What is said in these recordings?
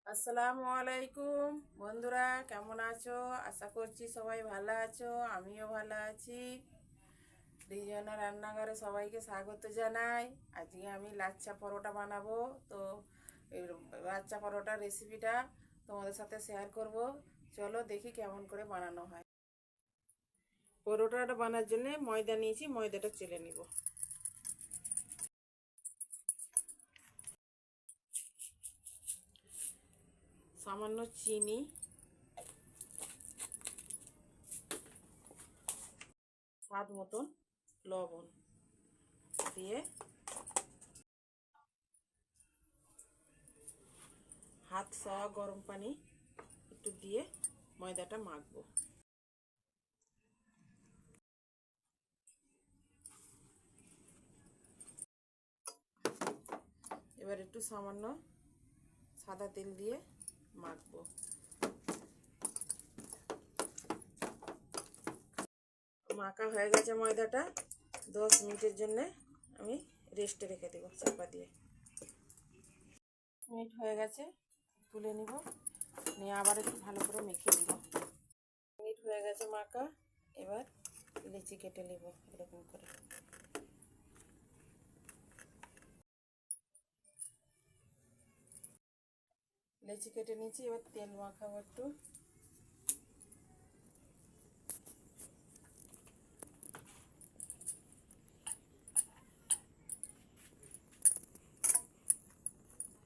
আসসালামু আলাইকুম বন্ধুরা, কেমন আছো? আশা করছি সবাই ভালো আছো, আমিও ভালো আছি। দুইজনের রান্নাঘরে সবাইকে স্বাগত জানাই। আজকে আমি লাচ্ছা পরোটা বানাবো। তো এই লাচ্ছা পরোটার রেসিপিটা তোমাদের সাথে শেয়ার করব। চলো দেখি কেমন করে বানানো হয়। পরোটাটা বানার জন্য ময়দা নিয়েছি, ময়দাটা চেলে নিব। সামান্য চিনি, স্বাদ মতন লবণ দিয়ে হাত সওয়া গরম পানি একটু দিয়ে ময়দাটা মাখবো। এবার একটু সামান্য সাদা তেল দিয়ে মাখবো। মাখা হয়ে গেছে ময়দাটা। 10 মিনিটের জন্য আমি রেস্টে রেখে দেবো চাপা দিয়ে। মিনিট হয়ে গেছে, তুলে নিব, নিয়ে আবার একটু ভালো করে মেখে নিব। মিনিট হয়ে গেছে মাখা। এবার লিচি কেটে নিব এরকম করে। লিচি কেটে নিয়েছি, এবার তেল মাখাবো একটু।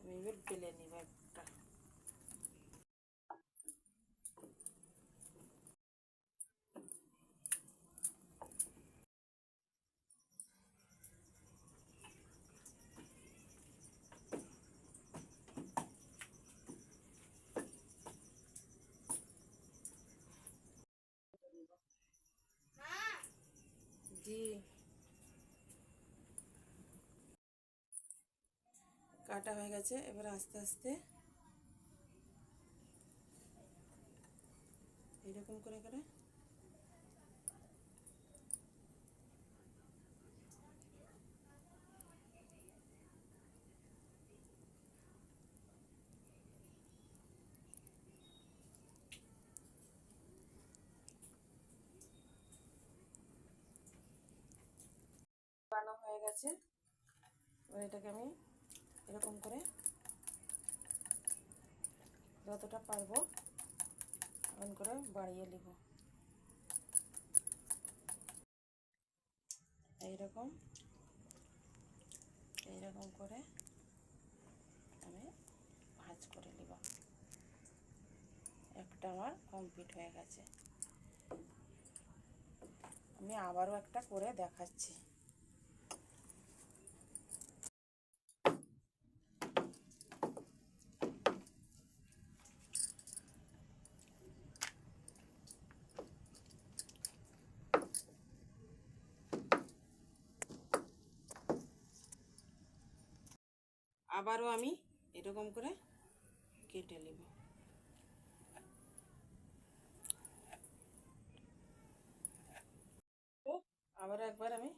আমি এবার বেলে নিব একটা। জি, কাটা হয়ে গেছে। এবার আস্তে আস্তে এরকম করে করে বানানো হয়ে গেছে। এবার এটাকে আমি এরকম করে যতটা পারবো এমন করে বাড়িয়ে নিব। এইরকম এইরকম করে আমি ভাঁজ করে নিব। একটা আমার কমপ্লিট হয়ে গেছে। আমি আবারও একটা করে দেখাচ্ছি। আবারও আমি এরকম করে কেটে নেব। আবার একবার আমি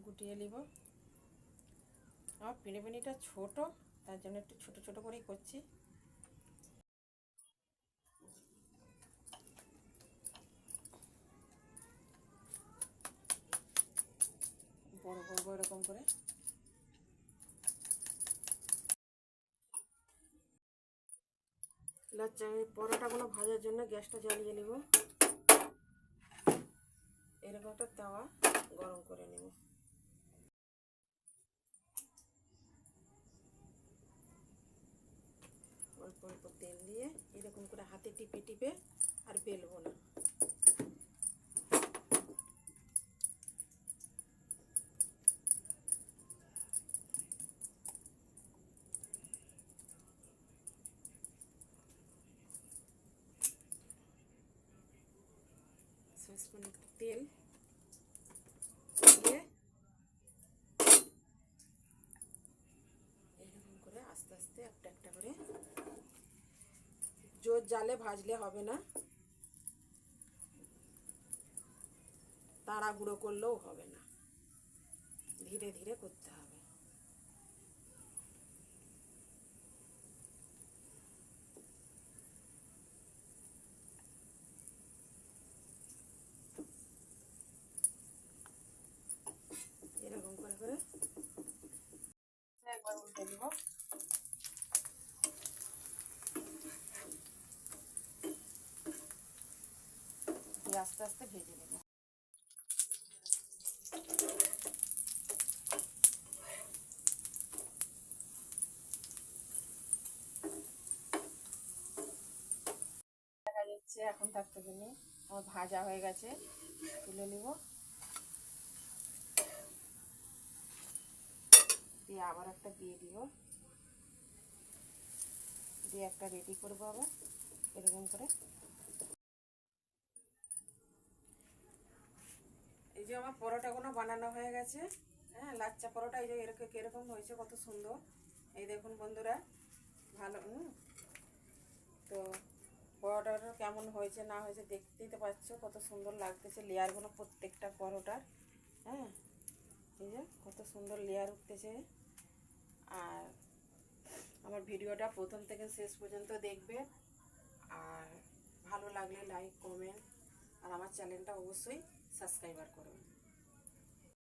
গুটিয়ে নেব। আমার পিনিটা ছোট, তার জন্য একটু ছোট ছোট করেই করছি। বড় করবো এরকম করে। লাচ্চা পরোটাগুলো ভাজার জন্য গ্যাসটা জ্বালিয়ে নেব। এরকম একটা তাওয়া গরম করে নেব। অল্প অল্প তেল দিয়ে এরকম করে হাতে টিপে টিপে, আর বেলবো না। সসপ্যানে একটু তেল দিয়ে এরকম করে আস্তে আস্তে একটা একটা করে, জোর জালে ভাজলে হবে না, তাড়াহুড়ো করলেও হবে না, ধীরে ধীরে করতে হবে। উল্টে দিব। দিয়ে আস্তে আস্তে ভেজে নেব। দেখা যাচ্ছে এখন থাকতে দিনে আমার ভাজা হয়ে গেছে, তুলে নিব। দিয়ে আবার একটা দিয়ে দিব, দিয়ে একটা রেডি করবো আবার এরকম করে। এই যে আমার পরোটাগুলো বানানো হয়ে গেছে। হ্যাঁ, লাচ্চা পরোটা এই যে এরকম কীরকম হয়েছে, কত সুন্দর। এই দেখুন বন্ধুরা, ভালো। তো পরোটাটা কেমন হয়েছে না হয়েছে দেখতেই তো পাচ্ছ, কত সুন্দর লাগতেছে লেয়ারগুলো প্রত্যেকটা পরোটার। হ্যাঁ, এই যে কত সুন্দর লেয়ার উঠতেছে। আর আমার ভিডিওটা প্রথম থেকে শেষ পর্যন্ত দেখবে, আর ভালো লাগলে লাইক কমেন্ট, আর আমার চ্যানেলটা অবশ্যই সাবস্ক্রাইবার করবেন।